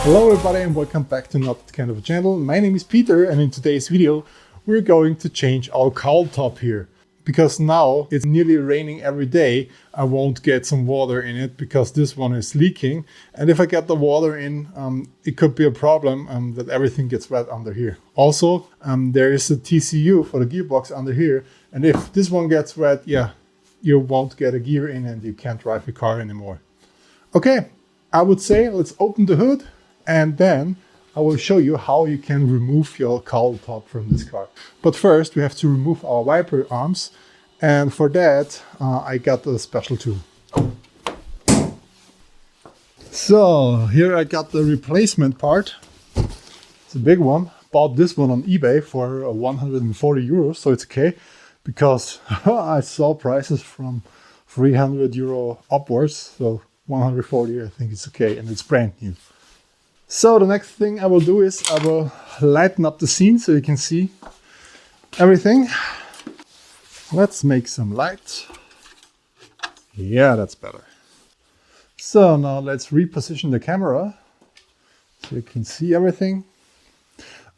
Hello everybody and welcome back to Not Kind of a Channel. My name is Peter and in today's video we're going to change our cowl top here. Because now it's nearly raining every day, I won't get some water in it because this one is leaking. And if I get the water in, it could be a problem that everything gets wet under here. Also, there is a TCU for the gearbox under here. And if this one gets wet, yeah, you won't get a gear in and you can't drive your car anymore. Okay, I would say let's open the hood and then I will show you how you can remove your cowl top from this car. But first we have to remove our wiper arms, and for that I got a special tool. So here I got the replacement part. It's a big one. Bought this one on eBay for 140 euros, so it's okay because I saw prices from 300 euro upwards, so 140 I think it's okay, and it's brand new. So the next thing I will do is I will lighten up the scene so you can see everything. Let's make some light. Yeah, that's better. So now let's reposition the camera so you can see everything.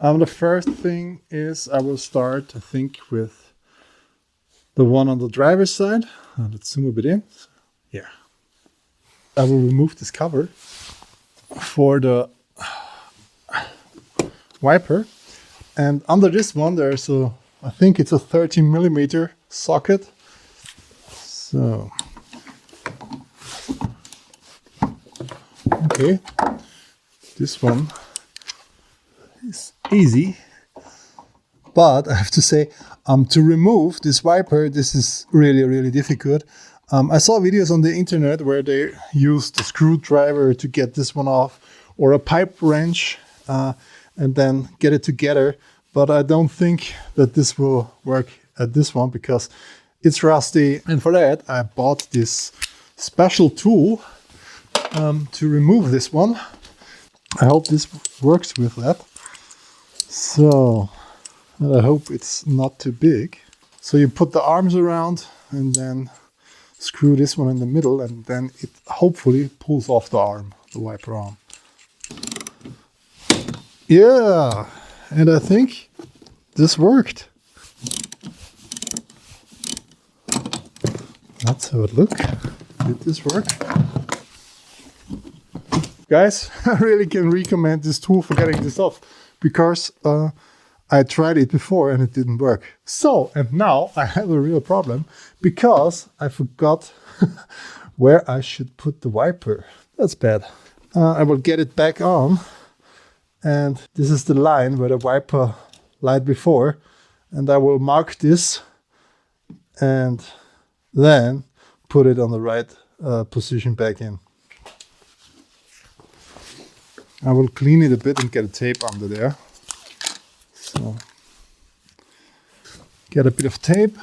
The first thing is I will start, I think, with the one on the driver's side. Let's zoom a bit in. Yeah. I will remove this cover for the wiper, and under this one there's a, I think it's a 13mm socket. So okay, this one is easy, but I have to say to remove this wiper, this is really difficult. I saw videos on the internet where they used a screwdriver to get this one off, or a pipe wrench, and then get it together. But I don't think that this will work at this one because it's rusty. And for that, I bought this special tool to remove this one. I hope this works with that. So, and I hope it's not too big. So you put the arms around and then screw this one in the middle, and then it hopefully pulls off the arm, the wiper arm. Yeah, and I think this worked. That's how it looked. Did this work? Guys, I really can recommend this tool for getting this off because I tried it before and it didn't work. So, and now I have a real problem because I forgot where I should put the wiper. That's bad. I will get it back on. And this is the line where the wiper lied before. And I will mark this and then put it on the right position back in. I will clean it a bit and get a tape under there. So, get a bit of tape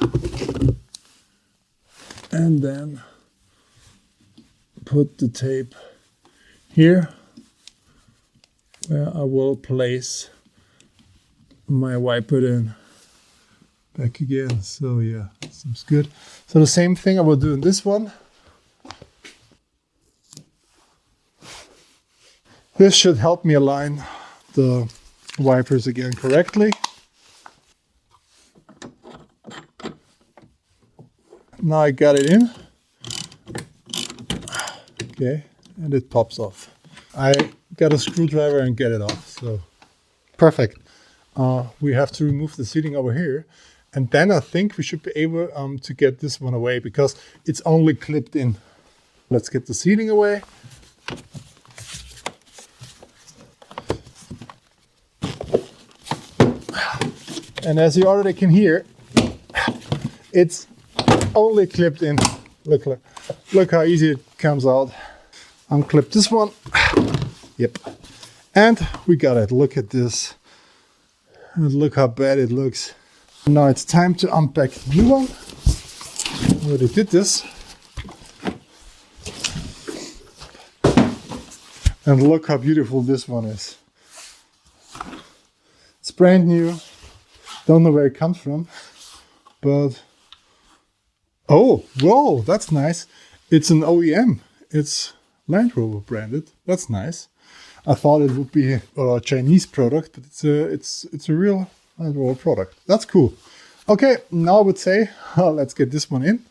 and then put the tape here where I will place my wiper then back again. So yeah, seems good. So the same thing I will do in this one. This should help me align the wipers again correctly. Now I got it in. Okay, and it pops off. I got a screwdriver and get it off, so perfect. We have to remove the seating over here, and then I think we should be able to get this one away because it's only clipped in. Let's get the seating away. And as you already can hear, it's only clipped in. Look how easy it comes out. Unclip this one. Yep. And we got it. Look at this. And look how bad it looks. Now it's time to unpack the new one. I already did this. And look how beautiful this one is. It's brand new. Don't know where it comes from, but oh, whoa, that's nice. It's an OEM. It's Land Rover branded. That's nice. I thought it would be a Chinese product, but it's a real Land Rover product. That's cool. Okay, now I would say let's get this one in.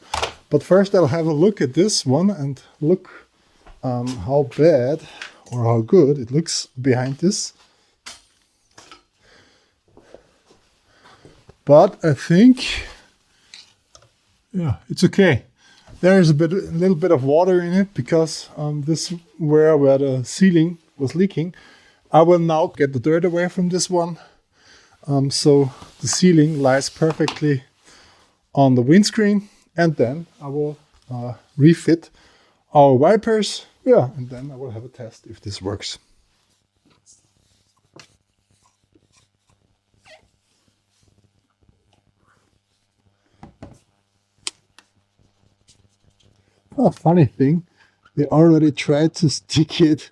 But first I'll have a look at this one and look how bad or how good it looks behind this. But I think, yeah, it's okay. There is a little bit of water in it because this where the ceiling was leaking. I will now get the dirt away from this one. So the ceiling lies perfectly on the windscreen, and then I will refit our wipers. Yeah, and then I will have a test if this works. Oh, funny thing, they already tried to stick it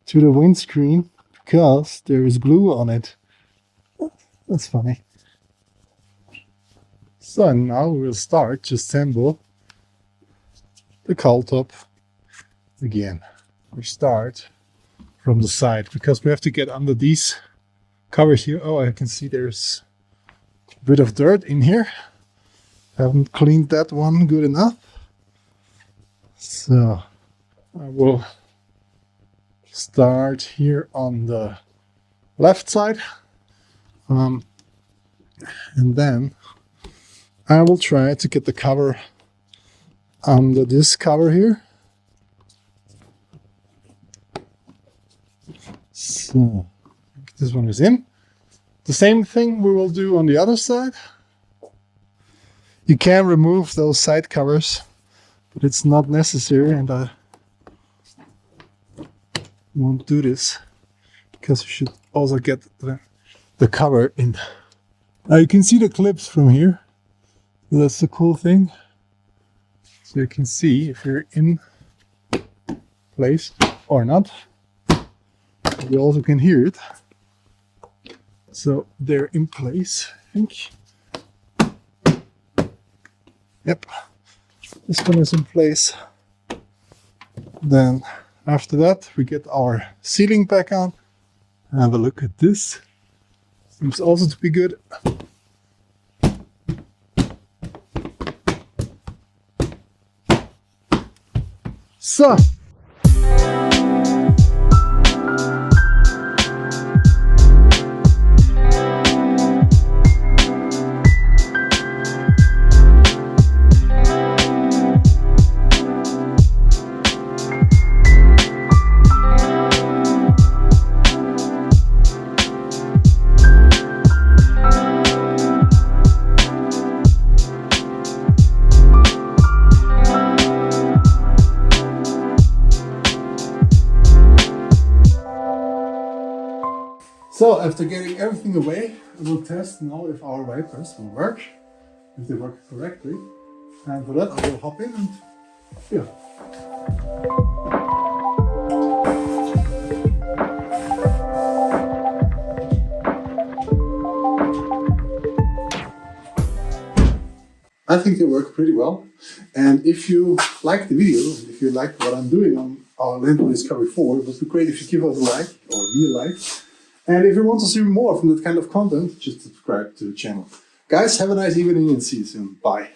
to the windscreen because there is glue on it. That's funny. So now we'll start to assemble the cowl top again. We start from the side because we have to get under these covers here. Oh, I can see there's a bit of dirt in here. Haven't cleaned that one good enough. So I will start here on the left side, and then I will try to get the cover under this cover here. So this one is in. The same thing we will do on the other side. You can remove those side covers, but it's not necessary, and I won't do this because you should also get the cover in. Now you can see the clips from here. That's the cool thing. So you can see if you're in place or not. You also can hear it. So they're in place, I think. Yep. This one is in place. Then after that we get our ceiling back on. Have a look at this. Seems also to be good. So So after getting everything away, I will test now if our wipers will work, if they work correctly. And for that I will hop in and yeah. I think they work pretty well. And if you like the video, if you like what I'm doing on our Land Rover Discovery 4, it would be great if you give us a like or me a like. And if you want to see more from that kind of content, just subscribe to the channel. Guys, have a nice evening and see you soon. Bye.